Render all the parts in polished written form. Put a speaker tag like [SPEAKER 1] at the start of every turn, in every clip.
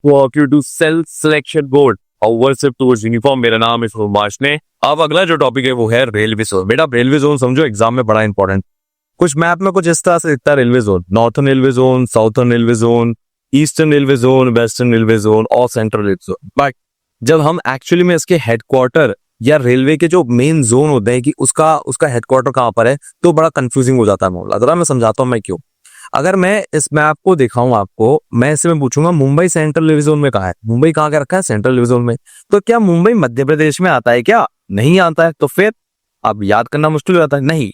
[SPEAKER 1] walk you to self selection board और worship towards uniform। मेरा नाम है सुभाष ने। अब अगला जो टॉपिक है वो है रेलवे जोन। बेटा रेलवे जोन समझो एग्जाम में बड़ा इंपॉर्टेंट। कुछ मैप में कुछ इस तरह से दिखता है railway zone, northern railway zone, southern railway zone, eastern railway zone, western railway zone और सेंट्रल रेलवे जोन। बट जब हम एक्चुअली में इसके हेडक्वार्टर या रेलवे के जो मेन जोन होते हैं कि उसका हेडक्वार्टर कहाँ पर है, तो बड़ा कंफ्यूजिंग हो जाता है मामला। जरा मैं समझाता हूँ मैं क्यों। अगर मैं इस मैप को दिखाऊं आपको, मैं इससे मैं पूछूंगा मुंबई सेंट्रल रेलवे जोन में कहाँ है, मुंबई कहाँ का रखा है सेंट्रल रेलवे जोन में, तो क्या मुंबई मध्य प्रदेश में आता है क्या? नहीं आता है। तो फिर अब याद करना मुश्किल हो जाता है। नहीं,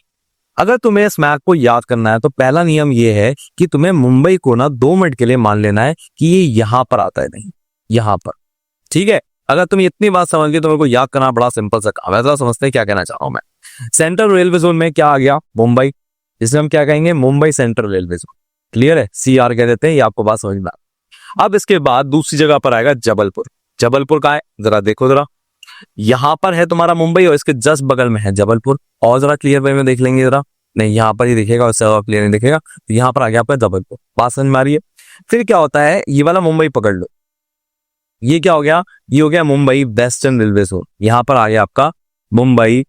[SPEAKER 1] अगर तुम्हें इस मैप को याद करना है तो पहला नियम ये है कि तुम्हें मुंबई को ना 2 मिनट के लिए मान लेना है कि ये यहां पर आता है, नहीं यहां पर। ठीक है, अगर तुम इतनी बात समझ गए तो मेरे को याद करना बड़ा सिंपल सा काम है। तो समझते हैं क्या कहना चाह रहा हूं मैं। सेंट्रल रेलवे जोन में क्या आ गया? मुंबई, जिसे हम क्या कहेंगे? Mumbai central railway zone. Clear है, CR कह देते हैं। ये आपको बात समझ में आ। अब इसके बाद दूसरी जगह पर आएगा जबलपुर। जबलपुर कहाँ है जरा देखो जरा, यहां पर है तुम्हारा मुंबई और इसके जस्ट बगल में है जबलपुर। और जरा क्लियर वे में देख लेंगे जरा, नहीं यहाँ पर ही दिखेगा, उससे क्लियर नहीं दिखेगा। तो यहाँ पर आ गया आपका जबलपुर। बात समझ में आ रही है? फिर क्या होता है, ये वाला मुंबई पकड़ लो, ये क्या हो गया? ये हो गया मुंबई वेस्टर्न रेलवे जोन। यहाँ पर आ गया आपका मुंबई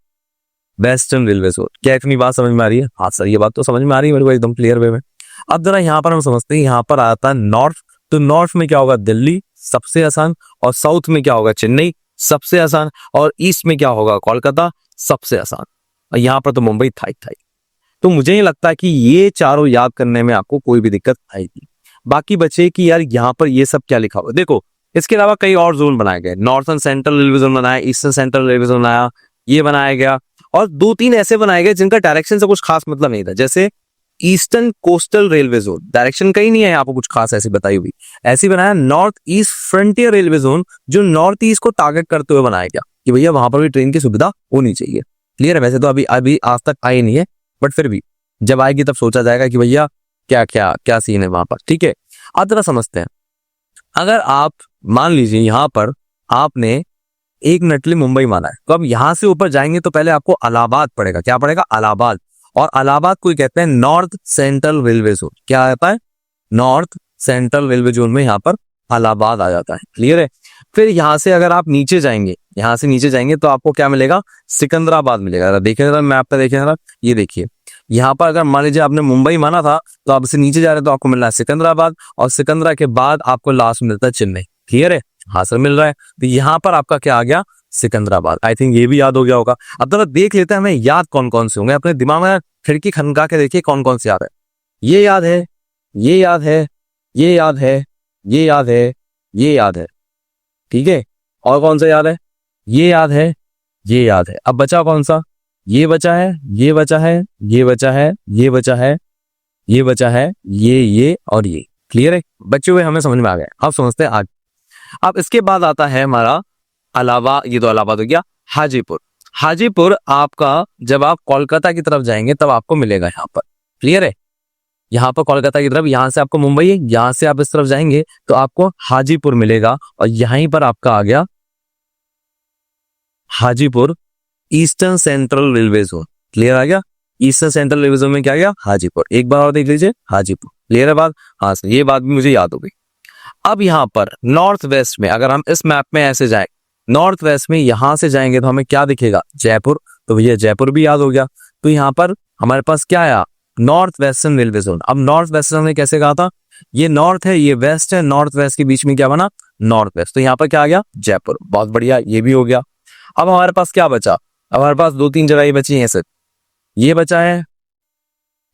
[SPEAKER 1] वेस्टर्न रेलवे जोन। क्या इतनी बात समझ में आ रही है? हाँ सर, ये बात तो समझ में आ रही है मेरे को एकदम क्लियर वे में। अब जरा यहाँ पर हम समझते हैं, यहाँ पर आता है नॉर्थ। तो नॉर्थ में क्या होगा? दिल्ली सबसे आसान। और साउथ में क्या होगा? चेन्नई सबसे आसान। और ईस्ट में क्या होगा? कोलकाता सबसे आसान। और यहाँ पर तो मुंबई था ही था। तो मुझे नहीं लगता कि ये चारों याद करने में आपको कोई भी दिक्कत आएगी। बाकी बचे कि यार यहाँ पर ये सब क्या लिखा हुआ। देखो इसके अलावा कई और जोन बनाए गए, नॉर्थर्न सेंट्रल रेलवे जोन बनाया, ईस्टर्न सेंट्रल रेलवे जोन बनाया, ये बनाया गया। और 2-3 ऐसे बनाए गए जिनका डायरेक्शन से कुछ खास मतलब नहीं था, जैसे eastern coastal railway zone, direction कहीं नहीं है यहाँ पर कुछ खास ऐसी बताई हुई। ऐसी बनाया north east frontier railway zone, जो नॉर्थ ईस्ट को टारगेट करते हुए बनाया गया कि भैया वहां पर भी ट्रेन की सुविधा होनी चाहिए। क्लियर है? वैसे तो अभी आज तक आई नहीं है, बट फिर भी जब आएगी तब सोचा जाएगा कि भैया क्या क्या क्या सीन है वहां पर। ठीक है, अब जरा समझते हैं। अगर आप मान लीजिए यहाँ पर आपने एक मिनट लिए मुंबई माना है, तो अब यहां से ऊपर जाएंगे तो पहले आपको इलाहाबाद पड़ेगा। क्या पड़ेगा? इलाहाबाद। और इलाहाबाद को कहते हैं नॉर्थ सेंट्रल रेलवे जोन। क्या आता है? नॉर्थ सेंट्रल रेलवे जोन में यहाँ पर इलाहाबाद आ जाता है। क्लियर है? फिर यहाँ से अगर आप नीचे जाएंगे, यहाँ से नीचे जाएंगे तो आपको क्या मिलेगा? सिकंदराबाद मिलेगा। देखिए जरा मैप पे, देखिए जरा, ये देखिए यहाँ पर अगर मान लीजिए आपने मुंबई माना था तो आप इससे नीचे जा रहे हैं तो आपको मिल रहा है सिकंदराबाद। और सिकंदरा के बाद आपको लास्ट मिलता है चेन्नई। क्लियर है? हाँ सर मिल रहा है। तो यहाँ पर आपका क्या आ गया? सिकंदराबाद। आई थिंक ये भी याद हो गया होगा। अब जरा देख लेते हैं हमें याद कौन कौन से होंगे। अपने दिमाग में खिड़की खनका के देखिए कौन कौन से याद है। ये याद है, ये याद है, ये याद है, ये याद है, ये याद है। ठीक है, और कौन सा याद है? ये याद है, ये याद है। अब बचा कौन सा? ये बचा है, ये बचा है, ये बचा है, ये बचा है, ये बचा है, ये और ये। क्लियर है? बच्चे हुए हमें समझ में आ गए। अब समझते हैं आगे। अब इसके बाद आता है हमारा अलावा, ये तो इलाहाबाद हो गया। हाजीपुर। हाजीपुर आपका जब आप कोलकाता की तरफ जाएंगे तब आपको मिलेगा यहाँ पर। क्लियर है? यहाँ पर कोलकाता की तरफ, यहाँ से आपको मुंबई है, यहाँ से आप इस तरफ जाएंगे तो आपको हाजीपुर मिलेगा। और यहीं पर आपका आ गया Hajipur eastern central railway zone. Clear आ गया? ईस्टर्न सेंट्रल रेलवे जोन में क्या गया? हाजीपुर। एक बार और देख लीजिए, हाजीपुर। क्लियर है बात? हाँ सर, ये बात भी मुझे याद हो गई। अब यहाँ पर नॉर्थ वेस्ट में अगर हम इस मैप में ऐसे जाए, नॉर्थ वेस्ट में यहां से जाएंगे तो हमें क्या दिखेगा? जयपुर। तो भैया जयपुर भी याद हो गया। तो यहाँ पर हमारे पास क्या आया? North western railway zone. अब नॉर्थ वेस्टर्न ने कैसे कहा था? ये नॉर्थ है, ये वेस्ट है, नॉर्थ वेस्ट के बीच में क्या बना? North west. तो यहाँ पर क्या आ गया? जयपुर। बहुत बढ़िया, ये भी हो गया। अब हमारे पास क्या बचा? अब हमारे पास 2-3 जगह बची हैं सर। ये बचा है,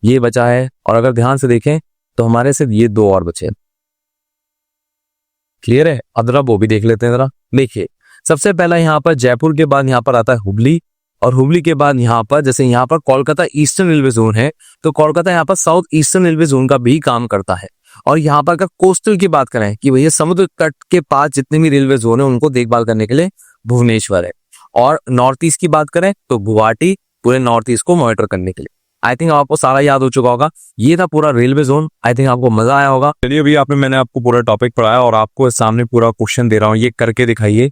[SPEAKER 1] ये बचा है, और अगर ध्यान से देखें तो हमारे सिर्फ ये 2 और बचे। क्लियर है? अब जरा वो भी देख लेते हैं। जरा देखिए, सबसे पहला यहाँ पर जयपुर के बाद यहाँ पर आता है हुबली। और हुबली के बाद यहाँ पर, जैसे यहाँ पर कोलकाता ईस्टर्न रेलवे जोन है, तो कोलकाता यहाँ पर साउथ ईस्टर्न रेलवे जोन का भी काम करता है। और यहाँ पर अगर कोस्टल की बात करें कि भैया समुद्र तट के पास जितने भी रेलवे जोन है उनको देखभाल करने के लिए भुवनेश्वर है। और नॉर्थ ईस्ट की बात करें तो गुवाहाटी, पूरे नॉर्थ ईस्ट को मॉनिटर करने के लिए। आई थिंक आपको सारा याद हो चुका होगा। ये था पूरा रेलवे जोन। आई थिंक आपको मजा आया होगा। चलिए अभी मैंने आपको पूरा टॉपिक पढ़ाया और आपको सामने पूरा क्वेश्चन दे रहा हूँ, ये करके दिखाइए,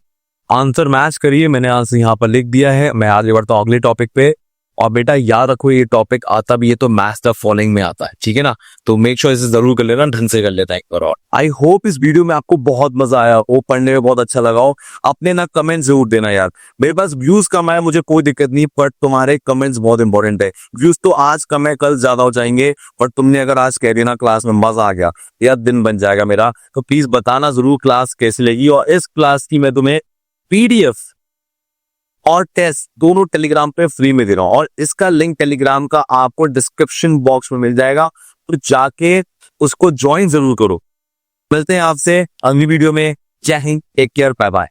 [SPEAKER 1] आंसर मैच करिए। मैंने आंसर यहाँ पर लिख दिया है। मैं आगे बढ़ता हूँ अगले टॉपिक पे। और बेटा याद रखो ये टॉपिक आता भी है तो मैथ्स द फॉलोइंग में आता है, ठीक है ना। तो मेक श्योर इसे जरूर कर लेना, ढंग से कर लेता है एक बार और। आई होप इस वीडियो में आपको बहुत मजा आया हो, पढ़ने में बहुत अच्छा लगा हो। अपने ना कमेंट जरूर देना यार। मेरे पास व्यूज कम है, मुझे कोई दिक्कत नहीं, बट तुम्हारे कमेंट्स बहुत इंपॉर्टेंट है। व्यूज तो आज कम है, कल ज्यादा हो जाएंगे, पर तुमने अगर आज कह दिया ना क्लास में मजा आ गया या दिन बन जाएगा मेरा, तो प्लीज बताना जरूर क्लास कैसी लगी। और इस क्लास की मैं तुम्हें पीडीएफ और टेस्ट दोनों टेलीग्राम पे फ्री में दे रहा हूं, और इसका लिंक टेलीग्राम का आपको डिस्क्रिप्शन बॉक्स में मिल जाएगा, तो जाके उसको ज्वाइन जरूर करो। मिलते हैं आपसे अगली वीडियो में। Jai Hind, take care, bye bye.